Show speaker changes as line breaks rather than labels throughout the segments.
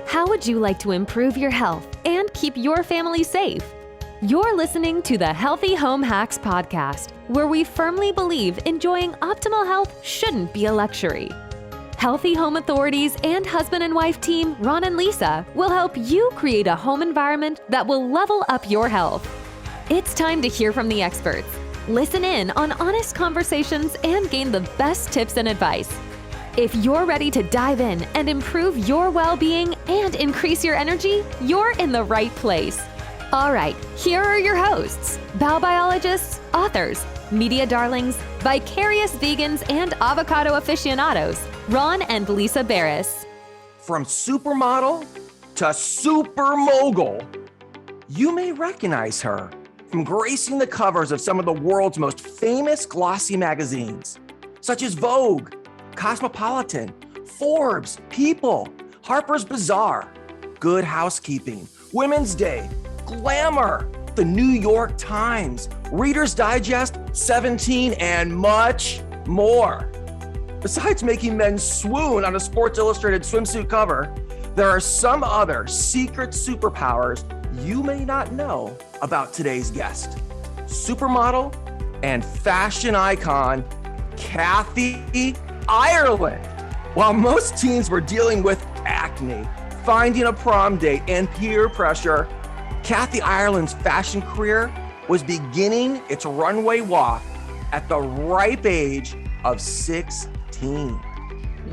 How would you like to improve your health and keep your family safe? You're listening to the Healthy Home Hacks podcast, where we firmly believe enjoying optimal health shouldn't be a luxury. Healthy Home Authorities and husband and wife team Ron and Lisa will help you create a home environment that will level up your health. It's time to hear from the experts. Listen in on honest conversations and gain the best tips and advice. If you're ready to dive in and improve your well-being and increase your energy, you're in the right place. All right, here are your hosts, biobiologists, authors, media darlings, vicarious vegans, and avocado aficionados, Ron and Lisa Barris.
From supermodel to supermogul, you may recognize her from gracing the covers of some of the world's most famous glossy magazines, such as Vogue, Cosmopolitan, Forbes, People, Harper's Bazaar, Good Housekeeping, Women's Day, Glamour, the New York Times, Reader's Digest, 17, and much more. Besides making men swoon on a Sports Illustrated swimsuit cover, there are some other secret superpowers you may not know about today's guest. Supermodel and fashion icon, Kathy Ireland. While most teens were dealing with acne, finding a prom date, and peer pressure, Kathy Ireland's fashion career was beginning its runway walk at the ripe age of 16.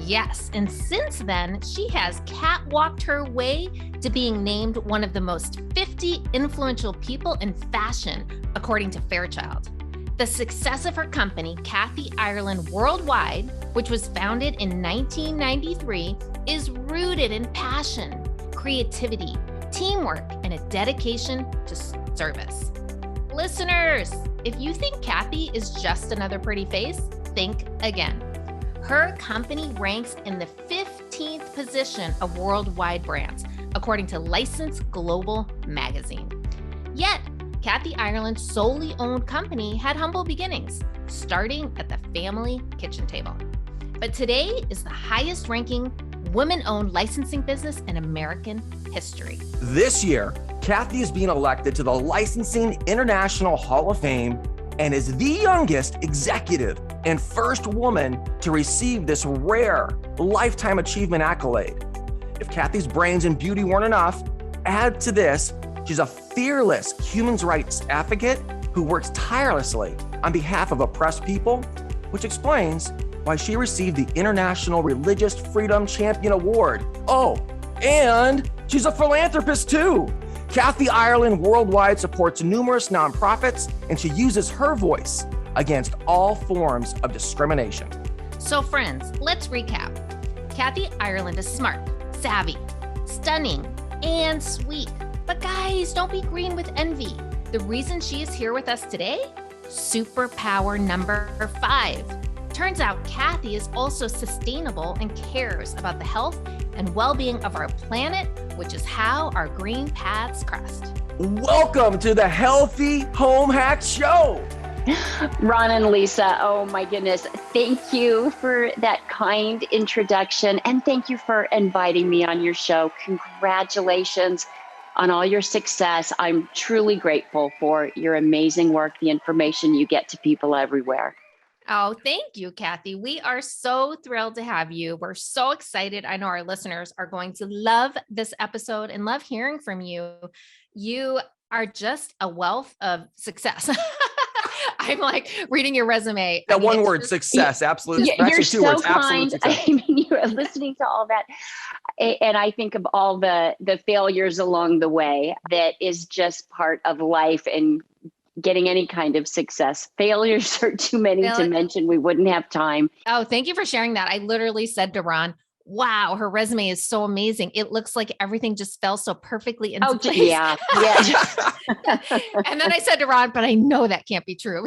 Yes, and since then, she has catwalked her way to being named one of the most 50 influential people in fashion, according to Fairchild. The success of her company, Kathy Ireland Worldwide, which was founded in 1993, is rooted in passion, creativity, teamwork, and a dedication to service. Listeners, if you think Kathy is just another pretty face, think again. Her company ranks in the 15th position of worldwide brands, according to Licensed Global magazine. Yet, Kathy Ireland's solely owned company had humble beginnings, starting at the family kitchen table. But today is the highest ranking women-owned licensing business in American history.
This year, Kathy is being elected to the Licensing International Hall of Fame and is the youngest executive and first woman to receive this rare lifetime achievement accolade. If Kathy's brains and beauty weren't enough, add to this, she's a fearless human rights advocate who works tirelessly on behalf of oppressed people, which explains why she received the International Religious Freedom Champion Award. Oh, and she's a philanthropist too. Kathy Ireland Worldwide supports numerous nonprofits, and she uses her voice against all forms of discrimination.
So friends, let's recap. Kathy Ireland is smart, savvy, stunning, and sweet. But guys, don't be green with envy. The reason she is here with us today? Superpower number 5. Turns out Kathy is also sustainable and cares about the health and well-being of our planet, which is how our green paths crossed.
Welcome to the Healthy Home Hacks Show.
Ron and Lisa, oh my goodness. Thank you for that kind introduction, and thank you for inviting me on your show. Congratulations on all your success. I'm truly grateful for your amazing work, the information you get to people everywhere.
Oh, thank you, Kathy. We are so thrilled to have you. We're so excited. I know our listeners are going to love this episode and love hearing from you. You are just a wealth of success. I'm like reading your resume.
That one word, success, absolutely.
You're so kind. I mean, you are listening to all that. And I think of all the failures along the way that is just part of life and getting any kind of success. Failures are too many to mention. We wouldn't have time.
Oh, thank you for sharing that. I literally said to Ron, wow, her resume is so amazing. It looks like everything just fell so perfectly into place.
Yeah.
And then I said to Ron, but I know that can't be true.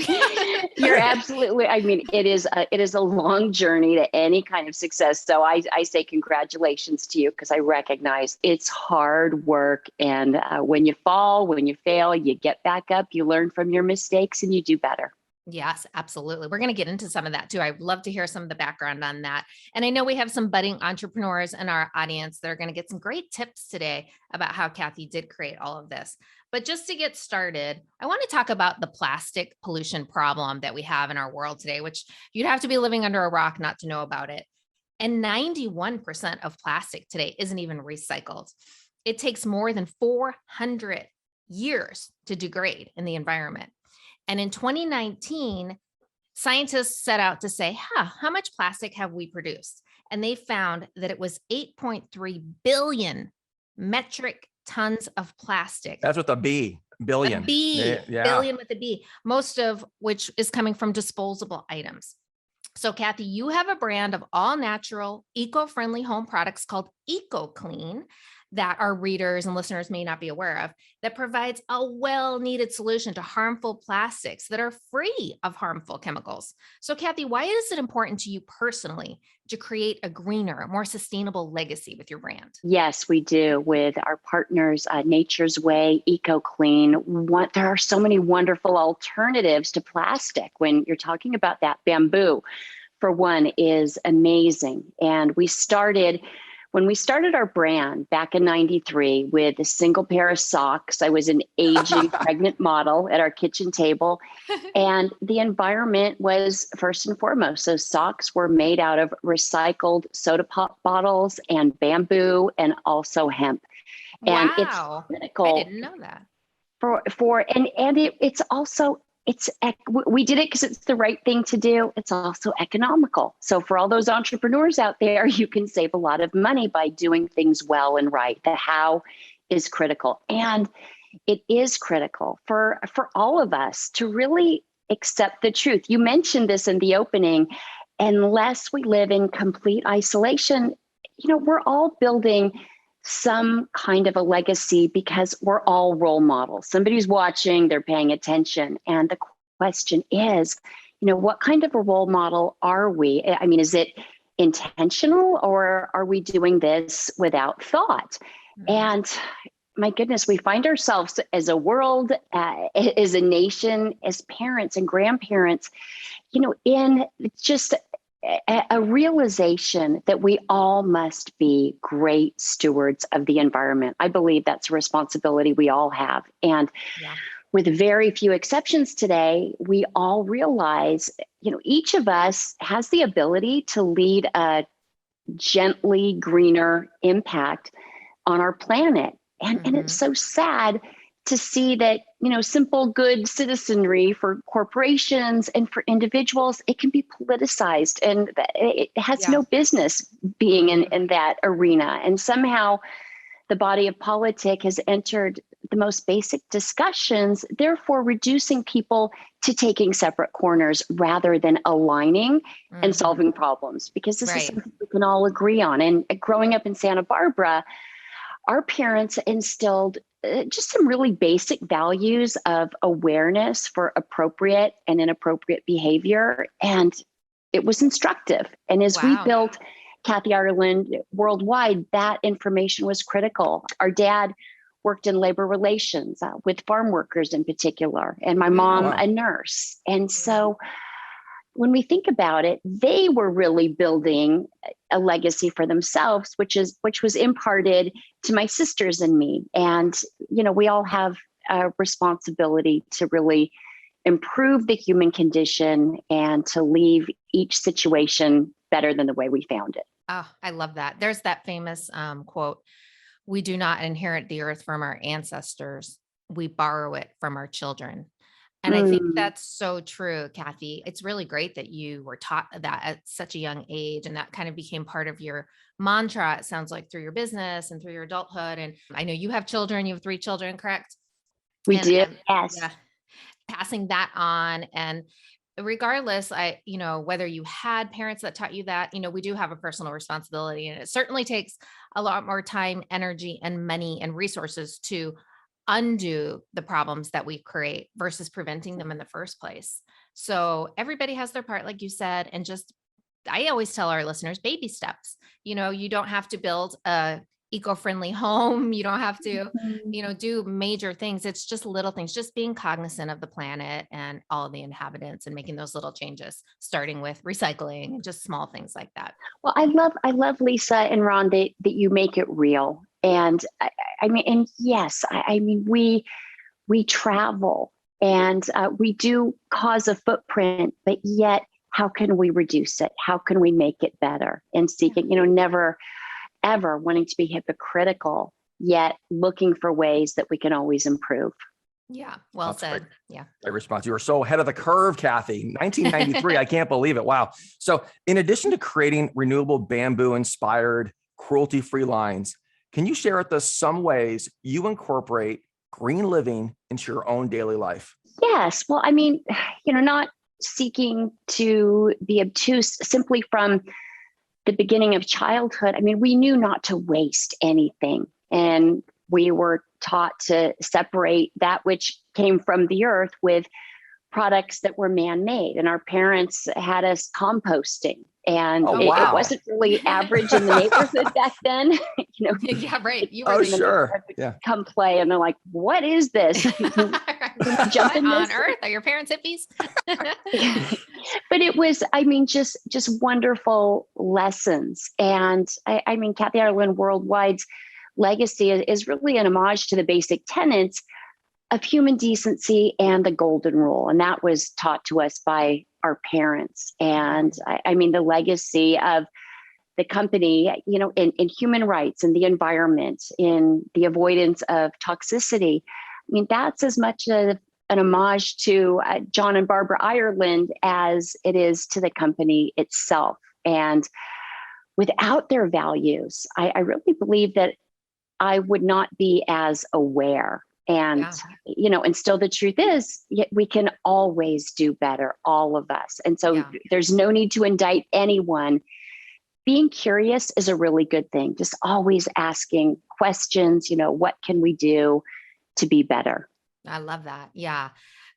You're absolutely, I mean, it is a long journey to any kind of success. So I say congratulations to you, because I recognize it's hard work. And when you fall, when you fail, you get back up, you learn from your mistakes, and you do better.
Yes, absolutely. We're going to get into some of that too. I'd love to hear some of the background on that. And I know we have some budding entrepreneurs in our audience that are going to get some great tips today about how Kathy did create all of this. But just to get started, I want to talk about the plastic pollution problem that we have in our world today, which you'd have to be living under a rock not to know about it. And 91% of plastic today isn't even recycled. It takes more than 400 years to degrade in the environment. And in 2019, scientists set out to say, how much plastic have we produced? And they found that it was 8.3 billion metric tons of plastic.
That's with a B, billion.
A B,
Yeah.
billion with a B, most of which is coming from disposable items. So Kathy, you have a brand of all natural, eco-friendly home products called EcoClean that our readers and listeners may not be aware of, that provides a well-needed solution to harmful plastics that are free of harmful chemicals. So Kathy, why is it important to you personally to create a greener, more sustainable legacy with your brand?
Yes, we do with our partners, NaturEZway, EcoClean. There are so many wonderful alternatives to plastic. When you're talking about that, bamboo, for one, is amazing. And when we started our brand back in 93 with a single pair of socks, I was an aging pregnant model at our kitchen table. And the environment was first and foremost. So socks were made out of recycled soda pop bottles and bamboo and also hemp. And
Wow.
it's critical.
I didn't know that.
We did it because it's the right thing to do. It's also economical. So for all those entrepreneurs out there, you can save a lot of money by doing things well and right. The how is critical. And it is critical for all of us to really accept the truth. You mentioned this in the opening. Unless we live in complete isolation, we're all building some kind of a legacy because we're all role models. Somebody's watching, they're paying attention. And the question is, what kind of a role model are we? I mean, is it intentional or are we doing this without thought? Mm-hmm. And my goodness, we find ourselves as a world, as a nation, as parents and grandparents, in just a realization that we all must be great stewards of the environment. I believe that's a responsibility we all have. And with very few exceptions today, we all realize, each of us has the ability to lead a gently greener impact on our planet. And it's so sad to see that, simple good citizenry for corporations and for individuals, it can be politicized and it has no business being in that arena. And somehow the body of politic has entered the most basic discussions, therefore reducing people to taking separate corners rather than aligning and solving problems, because this is something we can all agree on. And growing up in Santa Barbara, our parents instilled just some really basic values of awareness for appropriate and inappropriate behavior. And it was instructive. And as we built Kathy Ireland worldwide, that information was critical. Our dad worked in labor relations with farm workers in particular, and my mom, a nurse. And so when we think about it, they were really building a legacy for themselves, which was imparted to my sisters and me. And, we all have a responsibility to really improve the human condition and to leave each situation better than the way we found it.
Oh, I love that. There's that famous quote, "We do not inherit the earth from our ancestors. We borrow it from our children." And I think that's so true, Kathy. It's really great that you were taught that at such a young age, and that kind of became part of your mantra, it sounds like, through your business and through your adulthood. And I know you have children, you have 3 children, correct?
We do, yes.
Yeah, passing that on. And regardless, whether you had parents that taught you that, we do have a personal responsibility, and it certainly takes a lot more time, energy, and money and resources to undo the problems that we create versus preventing them in the first place. So everybody has their part, like you said, and I always tell our listeners, baby steps. You don't have to build a eco-friendly home. You don't have to, do major things. It's just little things, just being cognizant of the planet and all the inhabitants and making those little changes, starting with recycling and just small things like that.
Well, I love Lisa and Ron that you make it real. And I mean, and yes, I mean, we travel and we do cause a footprint, but yet how can we reduce it? How can we make it better? And seeking, never ever wanting to be hypocritical, yet looking for ways that we can always improve.
Yeah. Well
That's
said.
great.
Yeah.
Great response. You were so ahead of the curve, Kathy. 1993. I can't believe it. Wow. So in addition to creating renewable bamboo inspired cruelty-free lines, can you share with us some ways you incorporate green living into your own daily life?
Yes. Well, I mean, not seeking to be obtuse simply from the beginning of childhood. I mean, we knew not to waste anything. And we were taught to separate that which came from the earth with products that were man-made. And our parents had us composting. And it wasn't really average in the neighborhood back then.
Yeah, right. You were
sure. Yeah.
Come play. And they're like, what is this?
Jump in on earth? Are your parents hippies?
But it was, I mean, just wonderful lessons. And I mean, Kathy Ireland Worldwide's legacy is really an homage to the basic tenets of human decency and the golden rule. And that was taught to us by our parents. And I mean, the legacy of the company, in human rights, in the environment, in the avoidance of toxicity. I mean, that's as much an homage to John and Barbara Ireland as it is to the company itself. And without their values, I really believe that I would not be as aware. And, and still the truth is, we can always do better, all of us. And so there's no need to indict anyone. Being curious is a really good thing. Just always asking questions, what can we do to be better?
I love that. Yeah.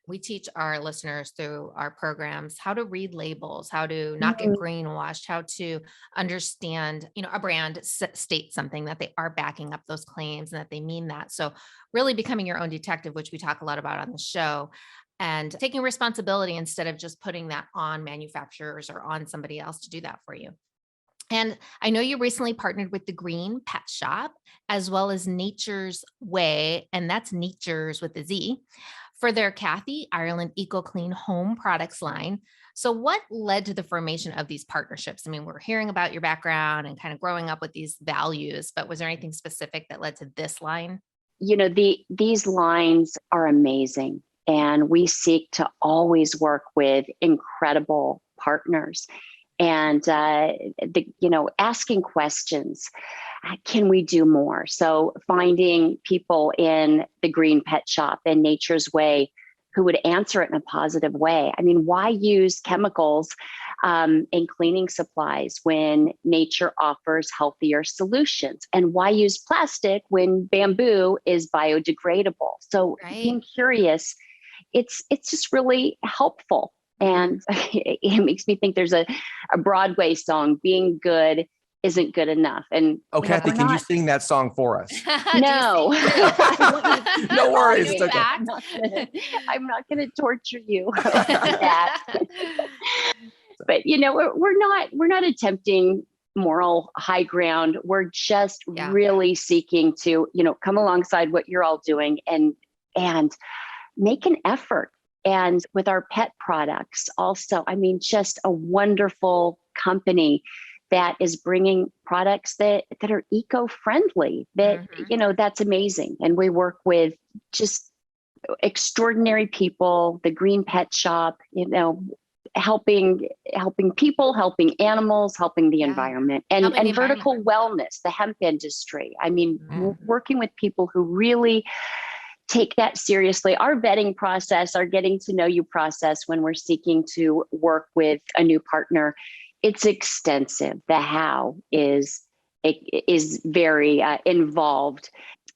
We teach our listeners through our programs how to read labels, how to not get greenwashed, how to understand, a brand states something that they are backing up those claims and that they mean that. So really becoming your own detective, which we talk a lot about on the show, and taking responsibility instead of just putting that on manufacturers or on somebody else to do that for you. And I know you recently partnered with the Green Pet Shop as well as NaturEZway, and that's Nature's with a Z, for their Kathy Ireland Eco Clean Home Products line. So what led to the formation of these partnerships? I mean, we're hearing about your background and kind of growing up with these values, but was there anything specific that led to this line?
These lines are amazing, and we seek to always work with incredible partners. And, asking questions, can we do more? So finding people in the Green Pet Shop and NaturEZway who would answer it in a positive way. I mean, why use chemicals in cleaning supplies when nature offers healthier solutions? And why use plastic when bamboo is biodegradable? So being curious, it's just really helpful. And it makes me think there's a Broadway song, being good isn't good enough. And
Kathy, can you sing that song for us?
No.
No worries. It's okay.
I'm not going to torture you with that. But we're not attempting moral high ground. We're just really seeking to, come alongside what you're all doing and make an effort. And with our pet products also, I mean, just a wonderful company that is bringing products that are eco-friendly, that, that's amazing. And we work with just extraordinary people, the Green Pet Shop, helping people, helping animals, helping the environment, and vertical wellness, the hemp industry. I mean, working with people who really take that seriously. Our vetting process, our getting to know you process when we're seeking to work with a new partner, it's extensive. The how is very involved.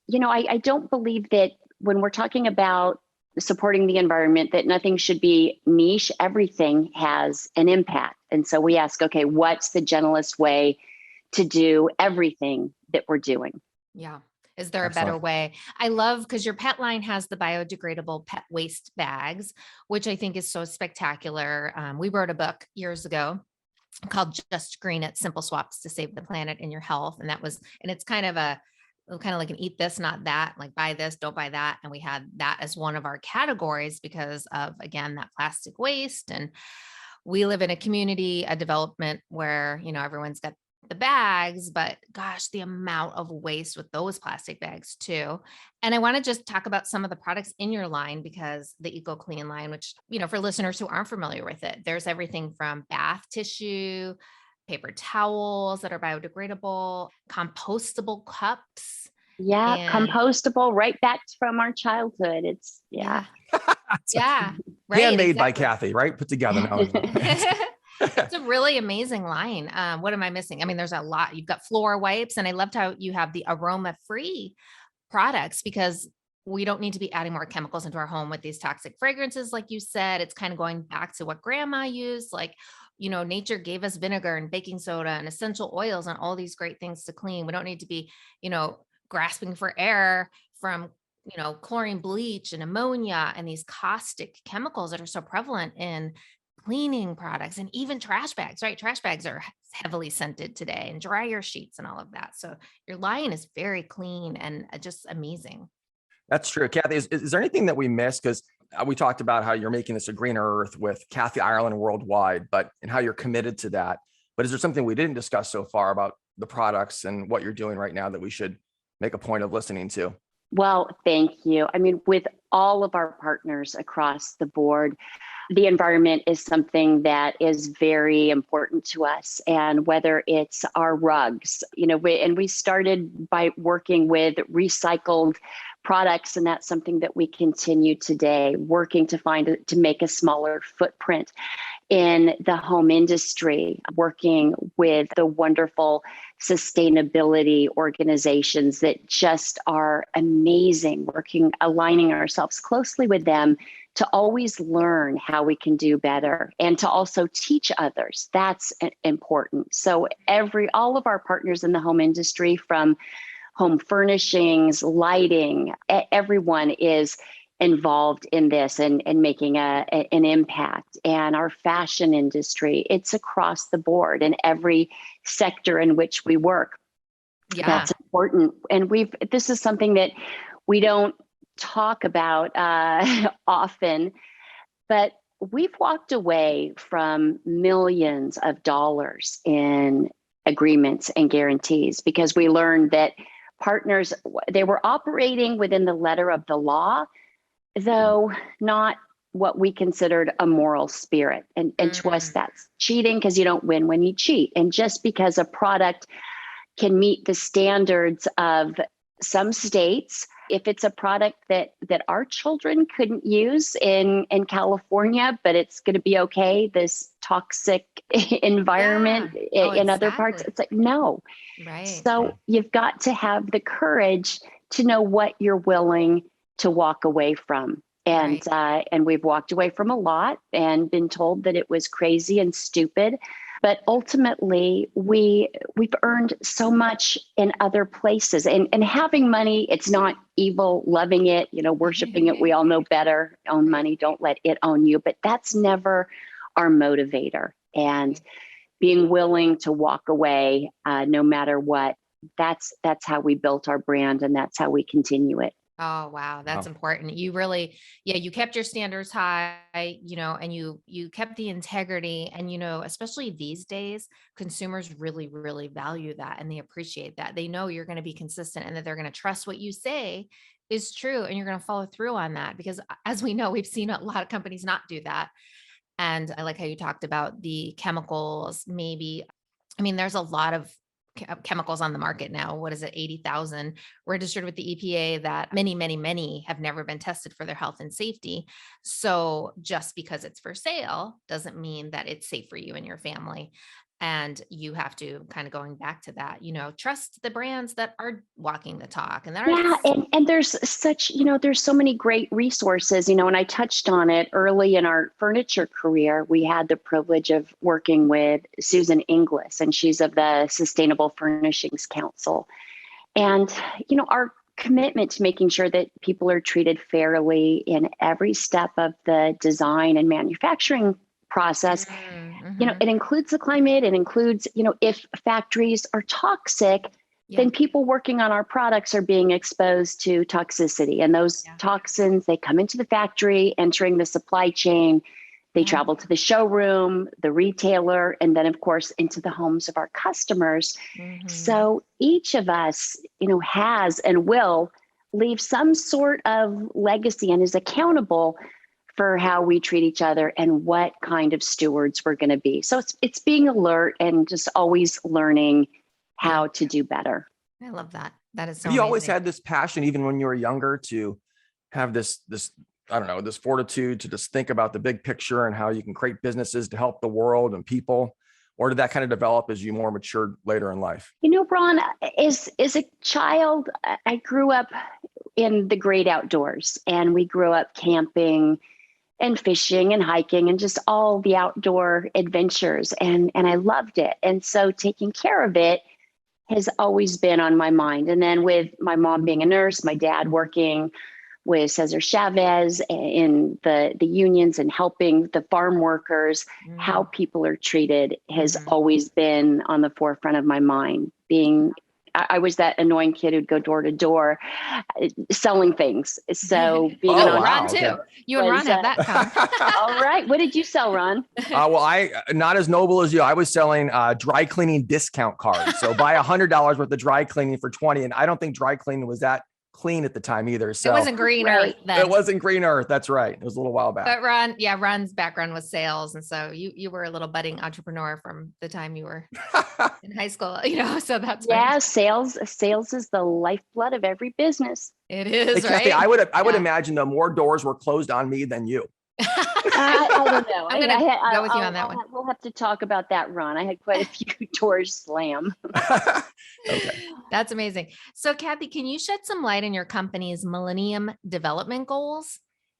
I don't believe that when we're talking about supporting the environment, that nothing should be niche. Everything has an impact. And so we ask, okay, what's the gentlest way to do everything that we're doing?
Yeah. Is there a better
Excellent.
way? I love because your pet line has the biodegradable pet waste bags, which I think is so spectacular. We wrote a book years ago called Just Green It: Simple Swaps to Save the Planet and Your Health. And it's kind of like an eat this, not that, like buy this, don't buy that. And we had that as one of our categories because of, again, that plastic waste. And we live in a community, a development where, everyone's got the bags, but gosh, the amount of waste with those plastic bags too. And I want to just talk about some of the products in your line because the Eco Clean line, which, for listeners who aren't familiar with it, there's everything from bath tissue, paper towels that are biodegradable, compostable cups.
Yeah,
And
compostable, right back from our childhood. It's
yeah, yeah, right.
Handmade by
Exactly.
Kathy, right? Put together now.
It's a really amazing line. What am I missing? I mean, there's a lot. You've got floor wipes, and I loved how you have the aroma-free products because we don't need to be adding more chemicals into our home with these toxic fragrances. Like you said, it's kind of going back to what grandma used. Like, nature gave us vinegar and baking soda and essential oils and all these great things to clean. We don't need to be, grasping for air from, chlorine bleach and ammonia and these caustic chemicals that are so prevalent in cleaning products and even trash bags, right? Trash bags are heavily scented today and dryer sheets and all of that. So your line is very clean and just amazing.
That's true. Kathy, is there anything that we missed? Because we talked about how you're making this a greener earth with Kathy Ireland worldwide, and how you're committed to that. But is there something we didn't discuss so far about the products and what you're doing right now that we should make a point of listening to?
Well, thank you. I mean, with all of our partners across the board, the environment is something that is very important to us. And whether it's our rugs, we started by working with recycled products, and that's something that we continue today, working to make a smaller footprint in the home industry, working with the wonderful sustainability organizations that just are amazing, aligning ourselves closely with them to always learn how we can do better and to also teach others. That's important. So all of our partners in the home industry, from home furnishings, lighting, everyone is involved in this and making an impact. And our fashion industry, it's across the board in every sector in which we work.
Yeah.
That's important. And this is something that we don't talk about often, but we've walked away from millions of dollars in agreements and guarantees because we learned that partners, they were operating within the letter of the law, though not what we considered a moral spirit. And to us, that's cheating because you don't win when you cheat. And just because a product can meet the standards of some states, if it's a product that our children couldn't use in California, but it's going to be okay, this toxic environment in other parts, it's like, no.
Right.
So you've got to have the courage to know what you're willing to walk away from. And and we've walked away from a lot and been told that it was crazy and stupid. But ultimately, we've earned so much in other places. And having money, it's not evil. Loving it, worshiping it, we all know better. Own money, don't let it own you. But that's never our motivator. And being willing to walk away no matter what, that's how we built our brand, and that's how we continue it.
Oh, wow. That's important. You really, you kept your standards high, and you kept the integrity. And, especially these days, consumers really, really value that, and they appreciate that. They know you're going to be consistent and that they're going to trust what you say is true. And you're going to follow through on that, because as we know, we've seen a lot of companies not do that. And I like how you talked about the chemicals. There's a lot of chemicals on the market now. What is it? 80,000 registered with the EPA that many, many, many have never been tested for their health and safety. So just because it's for sale doesn't mean that it's safe for you and your family. And you have to kind of, going back to that, trust the brands that are walking the talk. And
and there's such, there's so many great resources, and I touched on it early in our furniture career. We had the privilege of working with Susan Inglis, and she's of the Sustainable Furnishings Council. And, our commitment to making sure that people are treated fairly in every step of the design and manufacturing process, it includes the climate. It includes, if factories are toxic, then people working on our products are being exposed to toxicity. And those toxins, they come into the factory, entering the supply chain. They travel to the showroom, the retailer, and then, of course, into the homes of our customers. So each of us, has and will leave some sort of legacy and is accountable for how we treat each other and what kind of stewards we're going to be. So it's being alert and just always learning how to do better.
I love that. That is so
You
amazing.
always had this passion, even when you were younger, to have this, I don't know, this fortitude to just think about the big picture and how you can create businesses to help the world and people? Or did that kind of develop as you more matured later in life?
Ron, as a child, I grew up in the great outdoors, and we grew up camping and fishing and hiking and just all the outdoor adventures. And I loved it. And so taking care of it has always been on my mind. And then with my mom being a nurse, my dad working with Cesar Chavez in the unions and helping the farm workers, how people are treated has always been on the forefront of my mind. I was that annoying kid who'd go door to door selling things. So being
Ron too. Okay. You and Ron have that come.
All right. What did you sell, Ron?
Well, I not as noble as you. I was selling dry cleaning discount cards. So buy $100 worth of dry cleaning for 20. And I don't think dry cleaning was that clean at the time either. So
it wasn't green earth then.
It wasn't green earth. That's right. It was a little while back.
But Ron's background was sales. And so you were a little budding entrepreneur from the time you were in high school, so that's
sales is the lifeblood of every business.
It is,
hey, Kathy, I would imagine that more doors were closed on me than you.
I don't know.
I'm going to go with you on that one.
We'll have to talk about that, Ron. I had quite a few doors slam.
Okay.
That's amazing. So Kathy, can you shed some light on your company's Millennium development goals?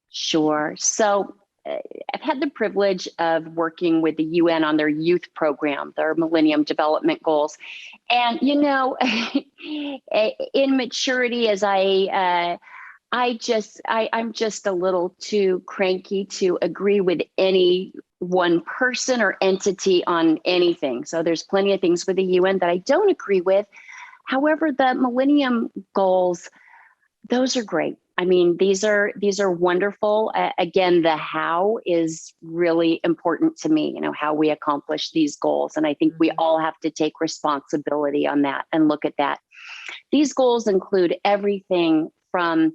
Sure. So I've had the privilege of working with the UN on their youth program, their Millennium Development Goals. And, in maturity, as I'm just a little too cranky to agree with any one person or entity on anything. So there's plenty of things with the UN that I don't agree with. However, the Millennium Goals, those are great. I mean, these are wonderful. Again, the how is really important to me, how we accomplish these goals. And I think we all have to take responsibility on that and look at that. These goals include everything from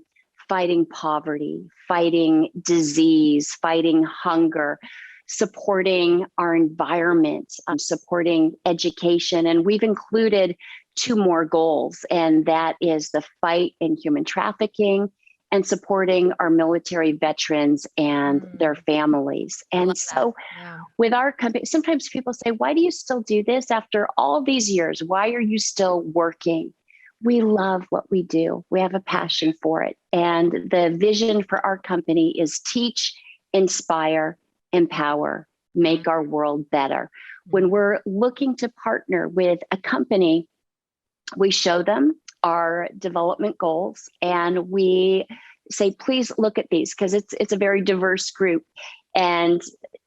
fighting poverty, fighting disease, fighting hunger, supporting our environment, supporting education. And we've included 2 more goals, and that is the fight in human trafficking and supporting our military veterans and their families. And so with our company, sometimes people say, why do you still do this after all these years? Why are you still working? We love what we do. We have a passion for it. And the vision for our company is teach, inspire, empower, make our world better. When we're looking to partner with a company, we show them our development goals and we say, please look at these, because it's a very diverse group. And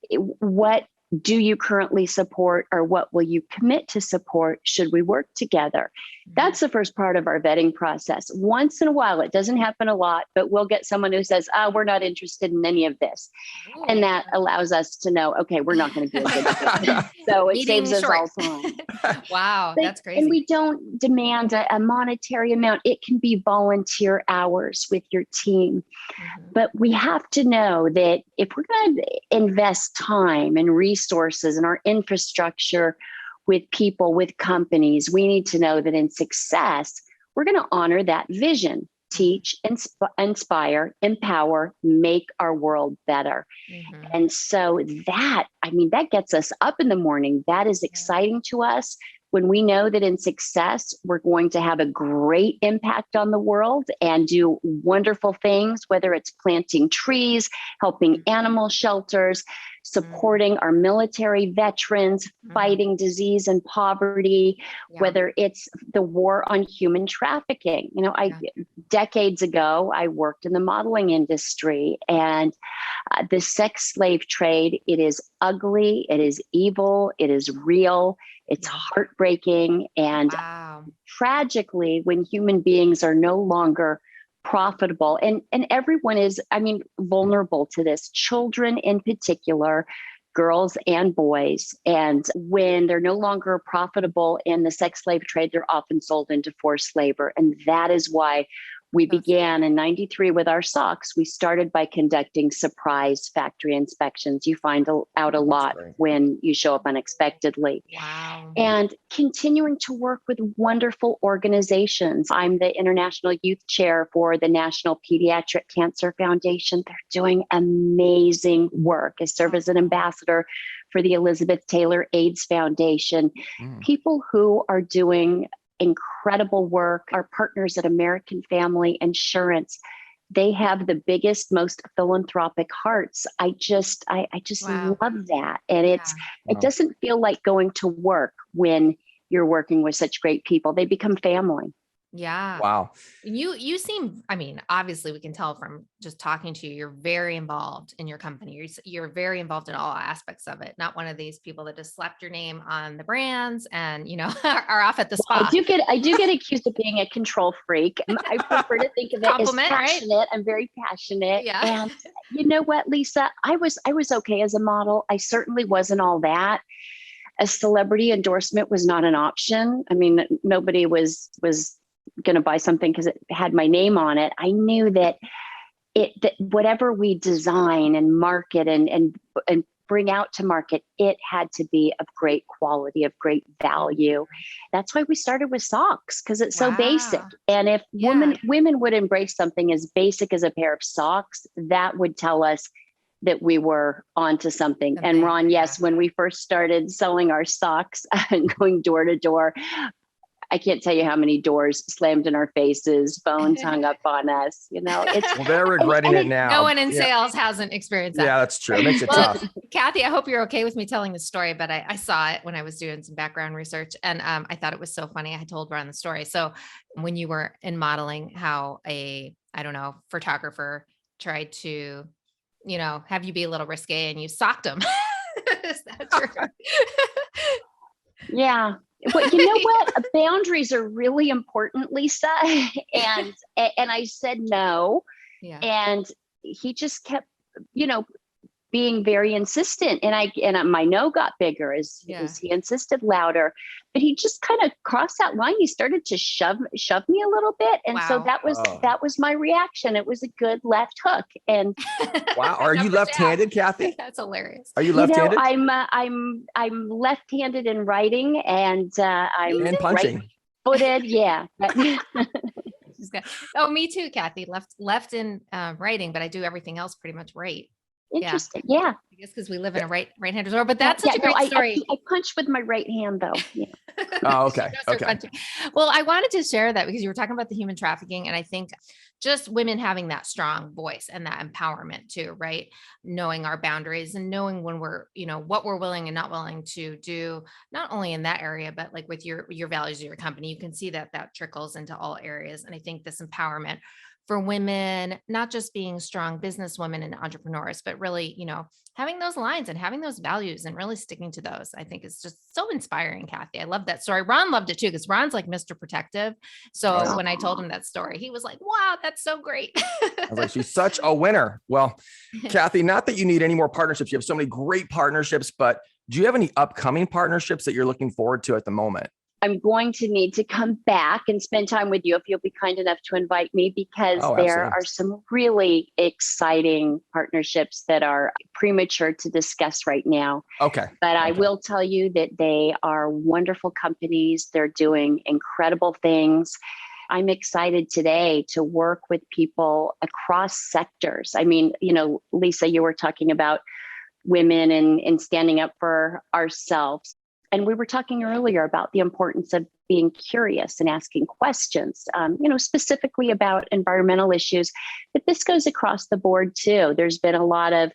what do you currently support, or what will you commit to support? Should we work together? That's the first part of our vetting process. Once in a while, it doesn't happen a lot, but we'll get someone who says, we're not interested in any of this. And that allows us to know, okay, we're not going to do a good job. So it saves us all time.
Wow, that's crazy.
And we don't demand a monetary amount. It can be volunteer hours with your team. But we have to know that if we're going to invest time and resources in our infrastructure with people, with companies, we need to know that in success, we're going to honor that vision, teach, inspire, empower, make our world better. And so that gets us up in the morning. That is exciting to us. When we know that in success, we're going to have a great impact on the world and do wonderful things, whether it's planting trees, helping animal shelters, supporting our military veterans, fighting disease and poverty, whether it's the war on human trafficking. Decades ago, I worked in the modeling industry, and the sex slave trade, it is ugly, it is evil, it is real, it's heartbreaking. And tragically, when human beings are no longer profitable, and everyone is, vulnerable to this, children in particular, girls and boys. And when they're no longer profitable in the sex slave trade, they're often sold into forced labor. And that is why we began in 93 with our socks. We started by conducting surprise factory inspections. You find out a lot when you show up unexpectedly.
Wow.
And continuing to work with wonderful organizations. I'm the International Youth Chair for the National Pediatric Cancer Foundation. They're doing amazing work. I serve as an ambassador for the Elizabeth Taylor AIDS Foundation. People who are doing incredible work. Our partners at American Family Insurance, they have the biggest, most philanthropic hearts. I just love that. And it doesn't feel like going to work when you're working with such great people. They become family.
Yeah.
Wow.
You seem, obviously we can tell from just talking to you, you're very involved in your company. You're very involved in all aspects of it. Not one of these people that just slapped your name on the brands and, are off at the spa.
I do get accused of being a control freak. I prefer to think of it as passionate. Right? I'm very passionate. Yeah. And you know what, Lisa, I was okay as a model. I certainly wasn't all that. A celebrity endorsement was not an option. Nobody was going to buy something because it had my name on it. I knew that whatever we design and market and bring out to market, it had to be of great quality, of great value. That's why we started with socks, because it's so basic. And if women would embrace something as basic as a pair of socks, that would tell us that we were onto something. And Ron, yes, when we first started selling our socks and going door to door, I can't tell you how many doors slammed in our faces, phones hung up on us.
They're regretting it now.
No one in sales hasn't experienced that.
Yeah, that's true. It makes it tough.
Kathy, I hope you're okay with me telling the story, but I saw it when I was doing some background research, and I thought it was so funny. I told Ron the story. So when you were in modeling, how photographer tried to, have you be a little risque, and you socked him. Is that true?
Yeah. But you know what? Boundaries are really important, Lisa. And I said no. Yeah. And he just kept, being very insistent. And my no got bigger as he insisted louder. But he just kind of crossed that line. He started to shove me a little bit. And so that was my reaction. It was a good left hook. And
wow. Are you left-handed, Kathy?
That's hilarious.
Are you left-handed?
I'm left-handed in writing, and I'm
and punching.
Right-footed. Yeah.
Oh, me too, Kathy. Left in writing, but I do everything else pretty much right.
Interesting. Yeah.
I guess because we live in a right-handed world, but that's such a great story.
I punch with my right hand though. Yeah.
Oh, okay. Okay.
Well, I wanted to share that because you were talking about the human trafficking, and I think just women having that strong voice and that empowerment too, right? Knowing our boundaries and knowing when we're, what we're willing and not willing to do, not only in that area, but like with your values of your company, you can see that trickles into all areas. And I think this empowerment for women, not just being strong businesswomen and entrepreneurs, but really, having those lines and having those values and really sticking to those, I think is just so inspiring, Kathy. I love that story. Ron loved it too, because Ron's like Mr. Protective. So when I told him that story, he was like, wow, that's so great.
I was like, she's such a winner. Well, Kathy, not that you need any more partnerships. You have so many great partnerships, but do you have any upcoming partnerships that you're looking forward to at the moment?
I'm going to need to come back and spend time with you if you'll be kind enough to invite me, because there are some really exciting partnerships that are premature to discuss right now.
Okay.
But I will tell you that they are wonderful companies. They're doing incredible things. I'm excited today to work with people across sectors. Lisa, you were talking about women and standing up for ourselves. And we were talking earlier about the importance of being curious and asking questions, specifically about environmental issues. But this goes across the board too. There's been a lot of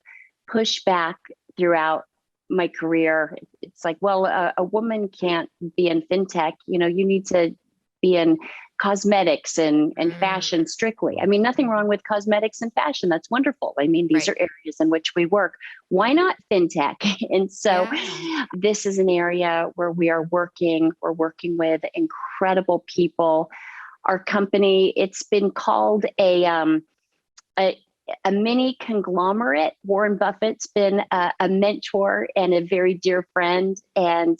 pushback throughout my career. It's like, well, a woman can't be in fintech. You need to be in cosmetics and fashion strictly. I mean, nothing wrong with cosmetics and fashion. That's wonderful. I mean, these are areas in which we work. Why not fintech? And so this is an area where we're working with incredible people. Our company, it's been called a mini conglomerate. Warren Buffett's been a mentor and a very dear friend, and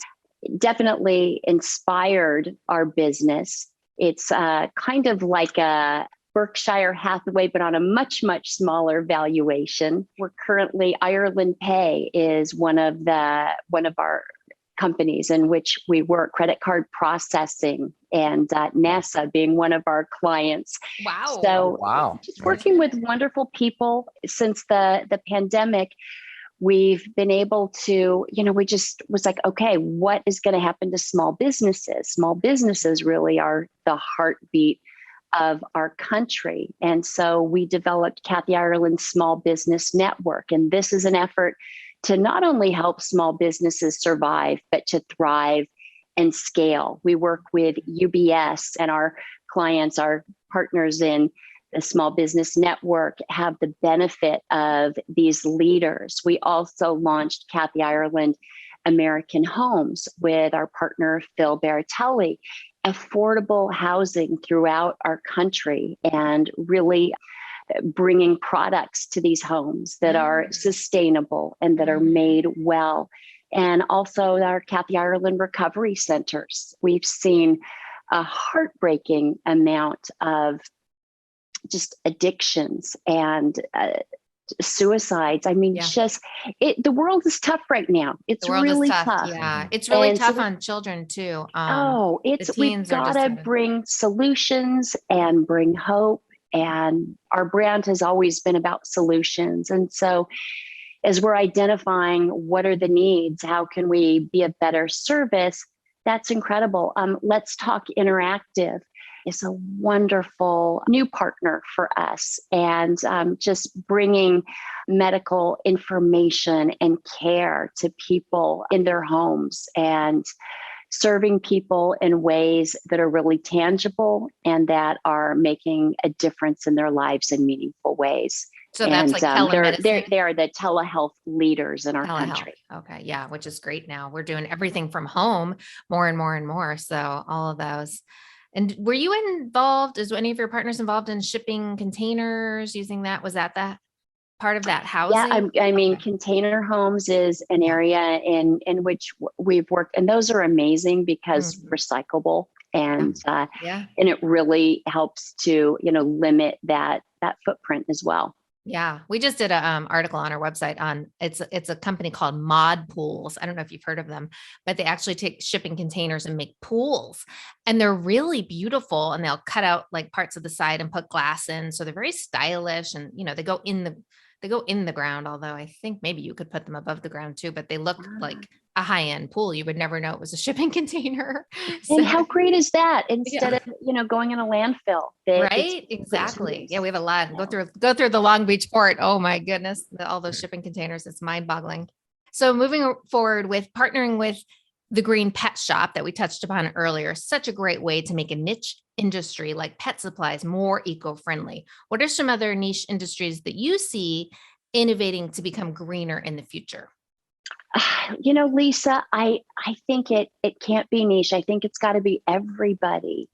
definitely inspired our business. It's kind of like a Berkshire Hathaway, but on a much, much smaller valuation. We're currently, Ireland Pay is one of our companies in which we work, credit card processing, and NASA being one of our clients.
Wow.
So just working with wonderful people since the pandemic. We've been able to, we just was like, okay, what is going to happen to small businesses? Small businesses really are the heartbeat of our country. And so we developed Kathy Ireland's Small Business Network. And this is an effort to not only help small businesses survive, but to thrive and scale. We work with UBS, and our clients, our partners in the Small Business Network, have the benefit of these leaders. We also launched Kathy Ireland American Homes with our partner, Phil Baratelli, affordable housing throughout our country, and really bringing products to these homes that are sustainable and that are made well. And also our Kathy Ireland Recovery Centers. We've seen a heartbreaking amount of just addictions and suicides. I mean, the world is tough right now. It's really tough.
Yeah, it's really tough on children too.
We've got to bring solutions and bring hope. And our brand has always been about solutions. And so as we're identifying what are the needs, how can we be a better service? That's incredible. Let's Talk Interactive is a wonderful new partner for us, and just bringing medical information and care to people in their homes, and serving people in ways that are really tangible and that are making a difference in their lives in meaningful ways.
So that's like telemedicine.
They are the telehealth leaders in our country.
Okay. Yeah. Which is great now. We're doing everything from home more and more and more. So all of those. And were you involved, is any of your partners involved in shipping containers, using that? Was that part of that housing?
Yeah, I mean, container homes is an area in which we've worked, and those are amazing because recyclable, and it really helps to, limit that footprint as well.
Yeah. We just did an article on our website on, it's a company called Mod Pools. I don't know if you've heard of them, but they actually take shipping containers and make pools, and they're really beautiful, and they'll cut out like parts of the side and put glass in. So they're very stylish, and, they go in the ground, although I think maybe you could put them above the ground too, but they look like a high-end pool. You would never know it was a shipping container.
And how great is that? Instead of, going in a landfill.
Right? Exactly. Yeah. We have a lot. Go through the Long Beach port. Oh my goodness. All those shipping containers. It's mind boggling. So moving forward with partnering with the Green Pet Shop that we touched upon earlier, such a great way to make a niche industry like pet supplies more eco-friendly. What are some other niche industries that you see innovating to become greener in the future?
Lisa, I think it can't be niche. I think it's got to be everybody,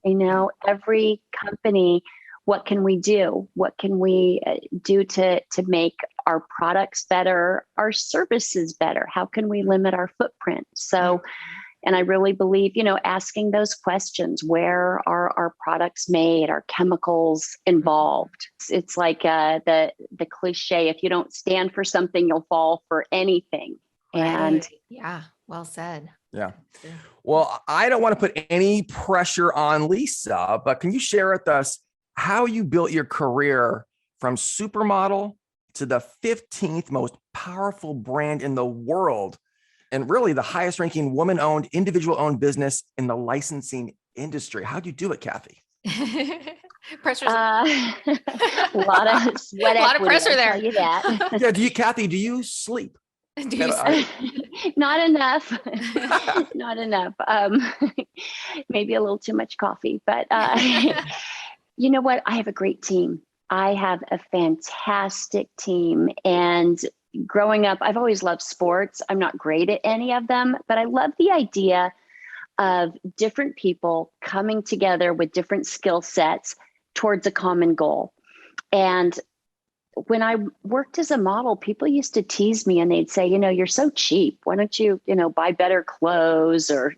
every company. What can we do? What can we do to make our products better, our services better? How can we limit our footprint? So, and I really believe, asking those questions: where are our products made? Are chemicals involved? It's like the cliche: if you don't stand for something, you'll fall for anything. And
yeah, well said.
Yeah. Well, I don't want to put any pressure on Lisa, but can you share with us how you built your career from supermodel to the 15th most powerful brand in the world, and really the highest ranking woman-owned, individual-owned business in the licensing industry? How'd you do it, Kathy?
Pressure.
A lot of sweat.
A lot of pressure there.
I'll tell you that.
Yeah. Kathy, do you sleep?
Do you
Not enough. Not enough. Maybe a little too much coffee, but you know what? I have a great team. I have a fantastic team. And growing up, I've always loved sports. I'm not great at any of them, but I love the idea of different people coming together with different skill sets towards a common goal. And when I worked as a model, people used to tease me and they'd say, you're so cheap. Why don't you, buy better clothes or,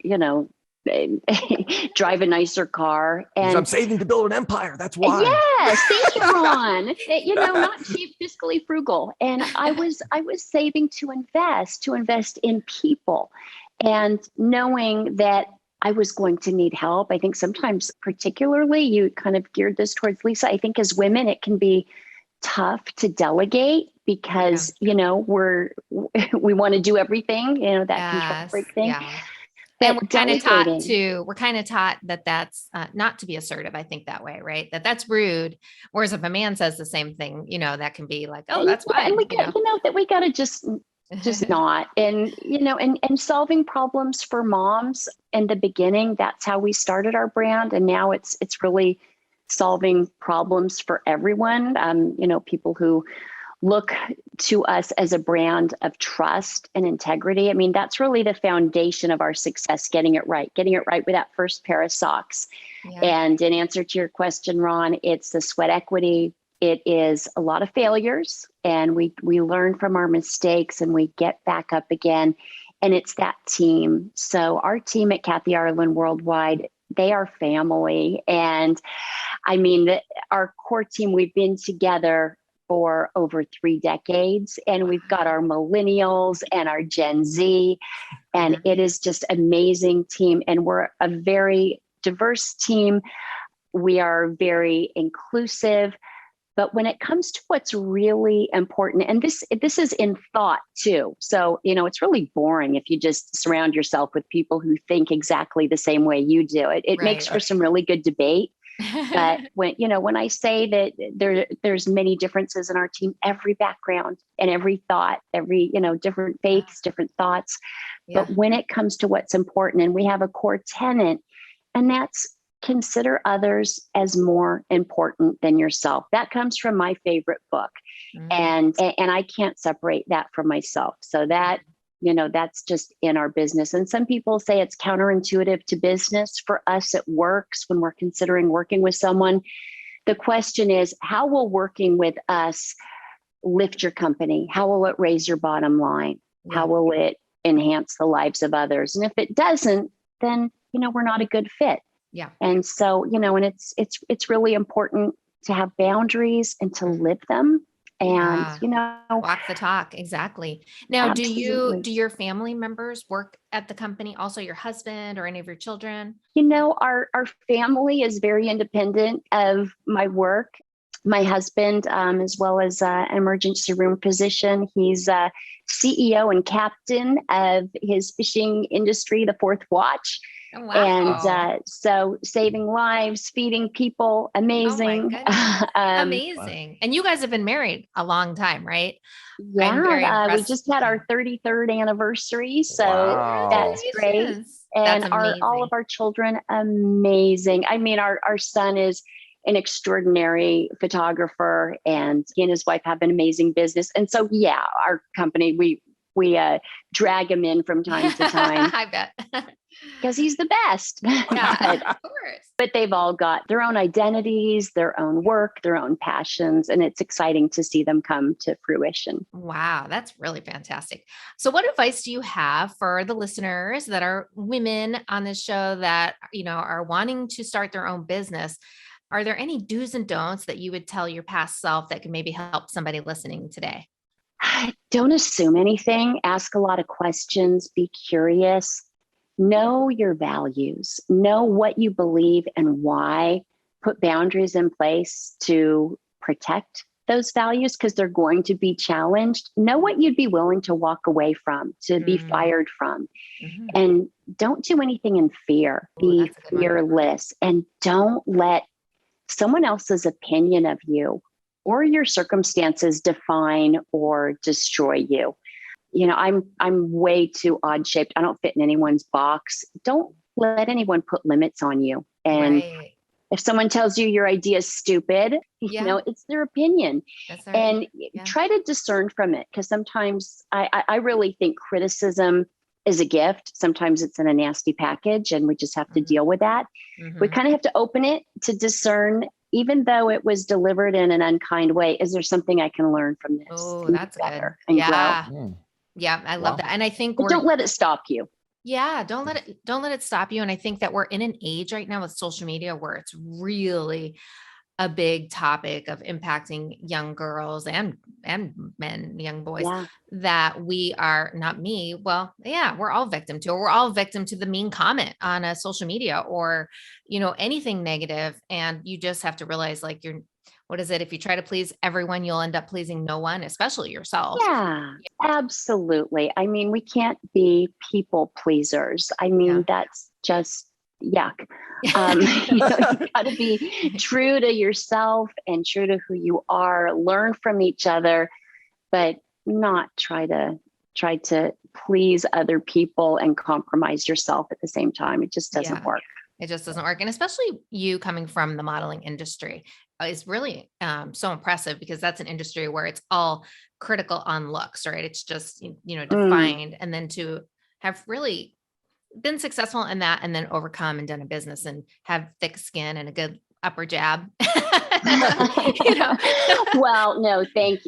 drive a nicer car? And
I'm saving to build an empire. That's why.
Yes, thank you, Ron. Not cheap, fiscally frugal. And I was saving to invest in people, and knowing that I was going to need help. I think sometimes, particularly, you kind of geared this towards Lisa. I think as women, it can be tough to delegate because, we want to do everything, that control freak thing.
Yeah. And we're kind of taught that that's not to be assertive. I think that way, right? That's rude. Whereas if a man says the same thing, that can be like, oh, that's fine.
And we got, that we got to just not. And, and solving problems for moms in the beginning, that's how we started our brand. And now it's really solving problems for everyone. People who look to us as a brand of trust and integrity. I mean, that's really the foundation of our success, getting it right with that first pair of socks. Yeah. And in answer to your question, Ron, it's the sweat equity. It is a lot of failures, and we learn from our mistakes and we get back up again. And it's that team. So our team at Kathy Ireland Worldwide, they are family. And I mean, our core team, we've been together for over 3 decades, and we've got our millennials and our Gen Z, and it is just amazing team. And we're a very diverse team. We are very inclusive. But when it comes to what's really important, and this is in thought too. So, it's really boring if you just surround yourself with people who think exactly the same way you do. It makes for some really good debate. But when I say that there's many differences in our team, every background and every thought, every, different faiths, different thoughts. Yeah. But when it comes to what's important, and we have a core tenet, and that's consider others as more important than yourself. That comes from my favorite book. And I can't separate that from myself. So that, that's just in our business. And some people say it's counterintuitive to business. For us, it works when we're considering working with someone. The question is, how will working with us lift your company? How will it raise your bottom line? How will it enhance the lives of others? And if it doesn't, then, we're not a good fit.
Yeah.
And so, and it's really important to have boundaries and to live them. And,
walk the talk. Exactly. Now,
absolutely.
do your family members work at the company? Also your husband or any of your children?
Our family is very independent of my work. My husband, as well as an emergency room physician, he's CEO and captain of his fishing industry, the Fourth Watch.
Oh, wow.
And so saving lives, feeding people, amazing.
Oh amazing. Wow. And you guys have been married a long time, right?
Yeah, we just had our 33rd anniversary. So that's great. And all of our children, amazing. I mean, our son is an extraordinary photographer, and he and his wife have an amazing business. And so, our company, we drag him in from time to time.
I bet.
Because he's the best.
Yeah, of course.
But they've all got their own identities, their own work, their own passions, and it's exciting to see them come to fruition.
Wow, that's really fantastic. So what advice do you have for the listeners that are women on this show that, are wanting to start their own business? Are there any do's and don'ts that you would tell your past self that can maybe help somebody listening today?
Don't assume anything. Ask a lot of questions. Be curious. Know your values. Know what you believe and why. Put boundaries in place to protect those values because they're going to be challenged. Know what you'd be willing to walk away from, to be fired from. And don't do anything in fear. Be fearless, and don't let someone else's opinion of you or your circumstances define or destroy you. I'm way too odd shaped. I don't fit in anyone's box. Don't let anyone put limits on you. And
Right.
if someone tells you your idea is stupid, it's their opinion.
That's right.
And try to discern from it. Because sometimes I really think criticism is a gift. Sometimes it's in a nasty package and we just have to deal with that. We kind of have to open it to discern, even though it was delivered in an unkind way, is there something I can learn from this?
Oh, that's good.
And
Yeah.
grow?
Yeah. I love that. And I think
But don't let it stop you.
Yeah, don't let it stop you. And I think that we're in an age right now with social media where it's really a big topic of impacting young girls and men, young boys, that we are not me. Well, yeah, we're all victim to, or we're all victim to the mean comment on a social media or, anything negative. And you just have to realize like what is it? If you try to please everyone, you'll end up pleasing no one, especially yourself.
Yeah, absolutely. I mean, we can't be people pleasers. I mean, that's just yuck. You got to be true to yourself and true to who you are, learn from each other, but not try to please other people and compromise yourself at the same time. It just doesn't work.
It just doesn't work. And especially you coming from the modeling industry is really so impressive, because that's an industry where it's all critical on looks, right? It's just, defined. And then to have really been successful in that and then overcome and done a business and have thick skin and a good upper jab.
Well, no, thank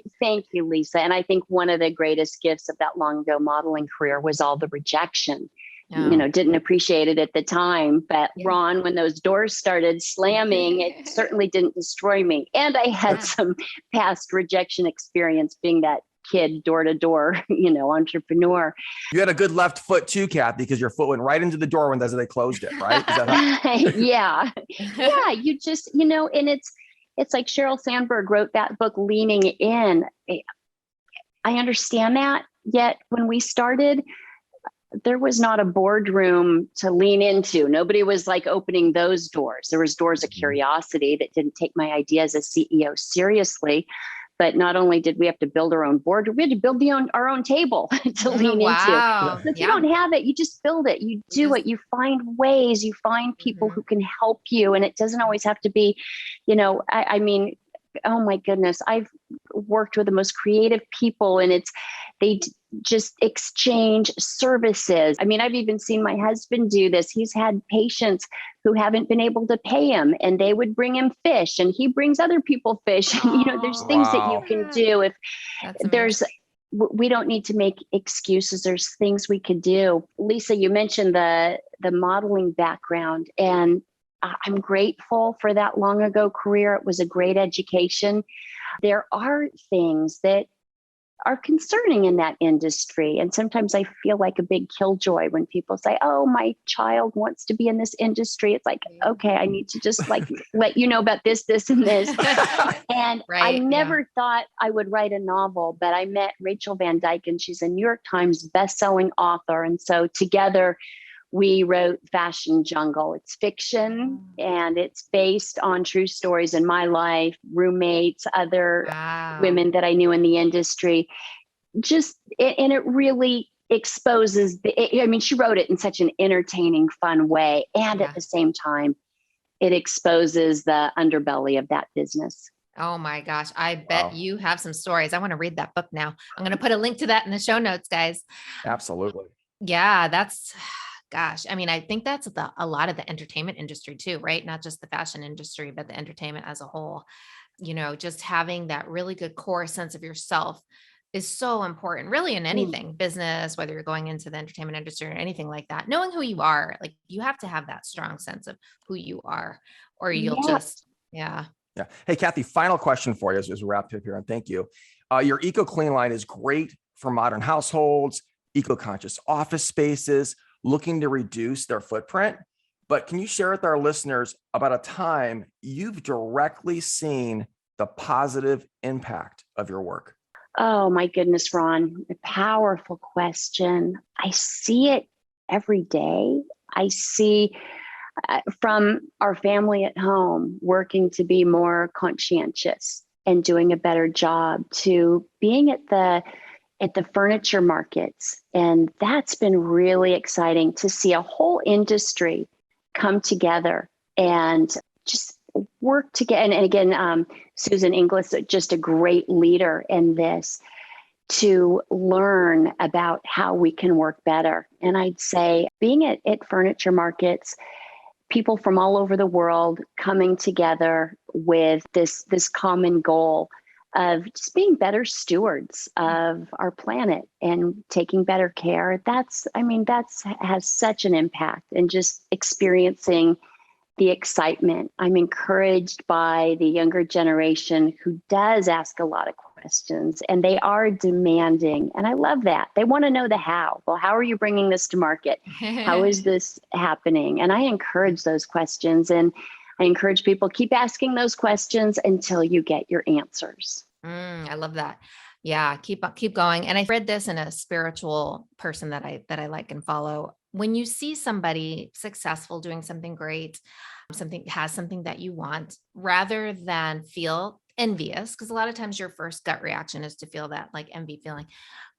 you, Lisa. And I think one of the greatest gifts of that long ago modeling career was all the rejection. Didn't appreciate it at the time, but Ron, when those doors started slamming, it certainly didn't destroy me. And I had some past rejection experience being that kid door to door, entrepreneur.
You had a good left foot too, Kathy, because your foot went right into the door when they closed it, right? Is that
Yeah. You just, and it's like Sheryl Sandberg wrote that book, Leaning In. I understand that. Yet when we started, there was not a boardroom to lean into. Nobody was like opening those doors. There was doors of curiosity that didn't take my idea as a CEO seriously. But not only did we have to build our own board, we had to build our own table to lean into. So if you don't have it, you just build it. You do it. You find ways. You find people who can help you. And it doesn't always have to be, I mean, oh my goodness, I've worked with the most creative people, and they just exchange services. I mean, I've even seen my husband do this. He's had patients who haven't been able to pay him, and they would bring him fish, and he brings other people fish. There's things that you can do. If we don't need to make excuses. There's things we could do. Lisa, you mentioned the modeling background, and I'm grateful for that long ago career. It was a great education. There are things that are concerning in that industry. And sometimes I feel like a big killjoy when people say, oh, my child wants to be in this industry. It's like, okay, I need to just let you know about this, and this. And I never thought I would write a novel, but I met Rachel Van Dyke, and she's a New York Times bestselling author. And so together we wrote Fashion Jungle. It's fiction, and it's based on true stories in my life, roommates, other women that I knew in the industry. And it really exposes she wrote it in such an entertaining, fun way. And at the same time, it exposes the underbelly of that business.
Oh my gosh. I bet you have some stories. I want to read that book now. I'm going to put a link to that in the show notes, guys.
Absolutely.
Yeah, gosh, I mean, I think that's a lot of the entertainment industry too, right? Not just the fashion industry, but the entertainment as a whole. Just having that really good core sense of yourself is so important, really, in anything, business, whether you're going into the entertainment industry or anything like that. Knowing who you are, like you have to have that strong sense of who you are, or you'll just. Yeah.
Hey, Kathy, final question for you as we wrap up here, and thank you. Your Eco Clean line is great for modern households, eco-conscious office spaces, looking to reduce their footprint. But can you share with our listeners about a time you've directly seen the positive impact of your work?
Oh my goodness, Ron, a powerful question. I see it every day. I see from our family at home working to be more conscientious and doing a better job, to being at the at the furniture markets. And that's been really exciting to see a whole industry come together and just work together. And again, Susan Inglis, just a great leader in this, to learn about how we can work better. And I'd say being at furniture markets, people from all over the world coming together with this common goal of just being better stewards of our planet and taking better care. That's has such an impact, and just experiencing the excitement. I'm encouraged by the younger generation who does ask a lot of questions, and they are demanding. And I love that. They want to know the how. Well, how are you bringing this to market? How is this happening? And I encourage those questions, and I encourage people, keep asking those questions until you get your answers.
I love that. Yeah, keep going. And I read this in a spiritual person that I like and follow. When you see somebody successful doing something great, something that you want, rather than feel envious, because a lot of times your first gut reaction is to feel that like envy feeling,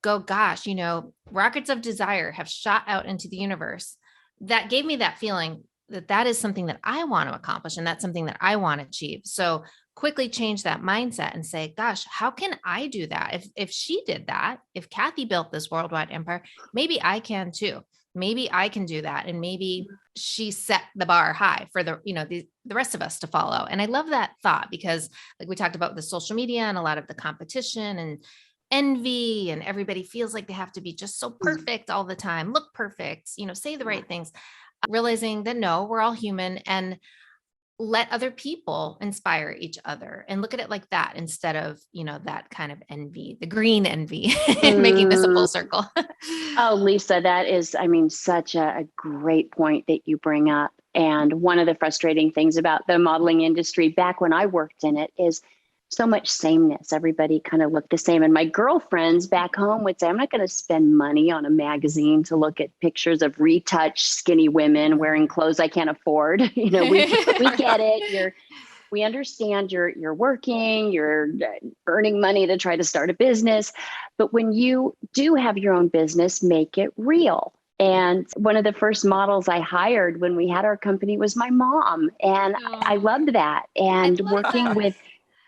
go, gosh, rockets of desire have shot out into the universe. That gave me that feeling that is something that I want to accomplish, and that's something that I want to achieve. So quickly change that mindset and say, gosh, how can I do that? If she did that, if Kathy built this worldwide empire, maybe I can too. Maybe I can do that. And maybe she set the bar high for the rest of us to follow. And I love that thought, because like we talked about with the social media and a lot of the competition and envy, and everybody feels like they have to be just so perfect all the time, look perfect, say the right things, realizing that no, we're all human, and let other people inspire each other, and look at it like that instead of, that kind of envy, the green envy, making this a full circle.
Oh, Lisa, that is, such a great point that you bring up. And one of the frustrating things about the modeling industry back when I worked in it is so much sameness. Everybody kind of looked the same. And my girlfriends back home would say, I'm not going to spend money on a magazine to look at pictures of retouched skinny women wearing clothes I can't afford. We get it. We understand you're working, you're earning money to try to start a business. But when you do have your own business, make it real. And one of the first models I hired when we had our company was my mom. And I loved that. And working with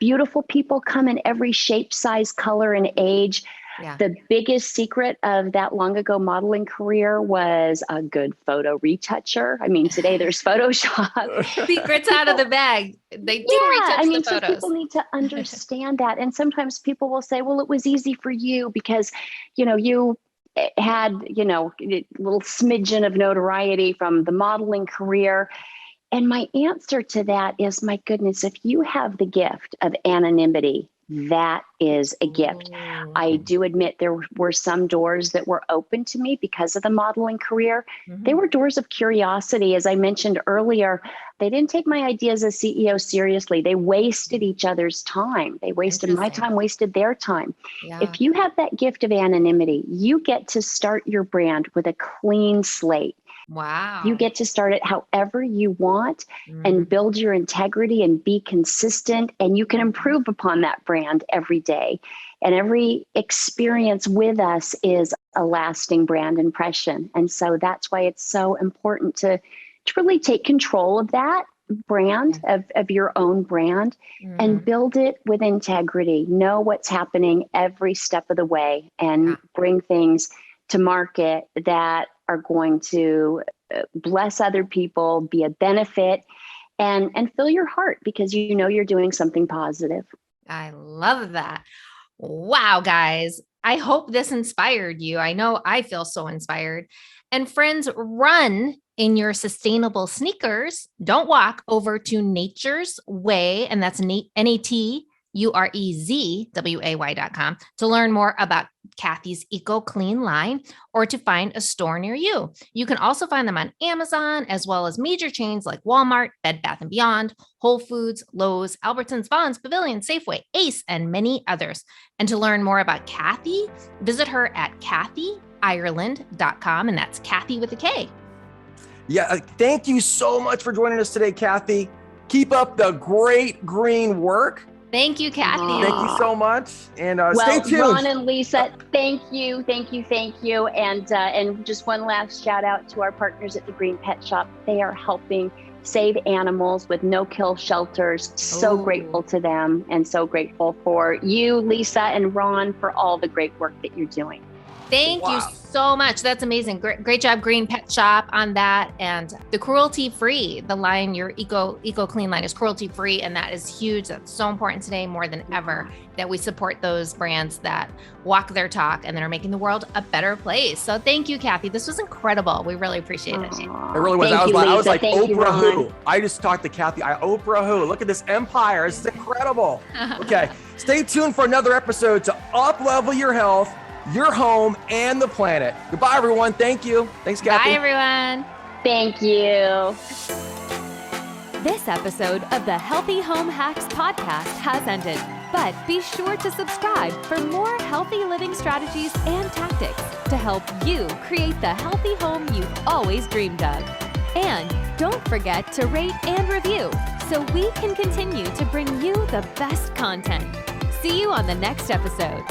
beautiful people come in every shape, size, color, and age. Yeah. The biggest secret of that long ago modeling career was a good photo retoucher. Today there's Photoshop.
Secrets out of the bag. They do retouch the photos.
So people need to understand that. And sometimes people will say, well, it was easy for you because, you had, a little smidgen of notoriety from the modeling career. And my answer to that is, my goodness, if you have the gift of anonymity, that is a gift. I do admit there were some doors that were open to me because of the modeling career. They were doors of curiosity. As I mentioned earlier, they didn't take my ideas as CEO seriously. They wasted each other's time. They wasted my time, wasted their time. Yeah. If you have that gift of anonymity, you get to start your brand with a clean slate.
Wow.
You get to start it however you want and build your integrity and be consistent, and you can improve upon that brand every day. And every experience with us is a lasting brand impression. And so that's why it's so important to really take control of that brand, of your own brand, and build it with integrity. Know what's happening every step of the way, and bring things to market that are going to bless other people, be a benefit, and fill your heart, because you're doing something positive.
I love that. Wow, guys. I hope this inspired you. I know I feel so inspired. And friends, run in your sustainable sneakers. Don't walk over to NaturEZway, and that's NaturEZway.com to learn more about Kathy's Eco Clean line, or to find a store near you. You can also find them on Amazon, as well as major chains like Walmart, Bed Bath & Beyond, Whole Foods, Lowe's, Albertsons, Vons, Pavilion, Safeway, Ace, and many others. And to learn more about Kathy, visit her at kathyireland.com, and that's Kathy with a K.
Yeah, thank you so much for joining us today, Kathy. Keep up the great green work.
Thank you, Kathy.
Thank you so much. And
well,
stay tuned.
Ron and Lisa, thank you. And just one last shout out to our partners at the Green Pet Shop. They are helping save animals with no-kill shelters. So grateful to them, and so grateful for you, Lisa and Ron, for all the great work that you're doing.
Thank you so much. That's amazing. Great job, Green Pet Shop, on that. And the cruelty-free, the line, your Eco Clean line is cruelty-free, and that is huge. That's so important today more than ever that we support those brands that walk their talk and that are making the world a better place. So thank you, Kathy. This was incredible. We really appreciate it.
It really was. I was like Oprah who. I just talked to Kathy. Oprah who. Look at this empire. This is incredible. Okay. Stay tuned for another episode to up-level your health, your home, and the planet. Goodbye, everyone. Thank you. Thanks, Kathy.
Bye, everyone.
Thank you.
This episode of the Healthy Home Hacks podcast has ended, but be sure to subscribe for more healthy living strategies and tactics to help you create the healthy home you've always dreamed of. And don't forget to rate and review so we can continue to bring you the best content. See you on the next episode.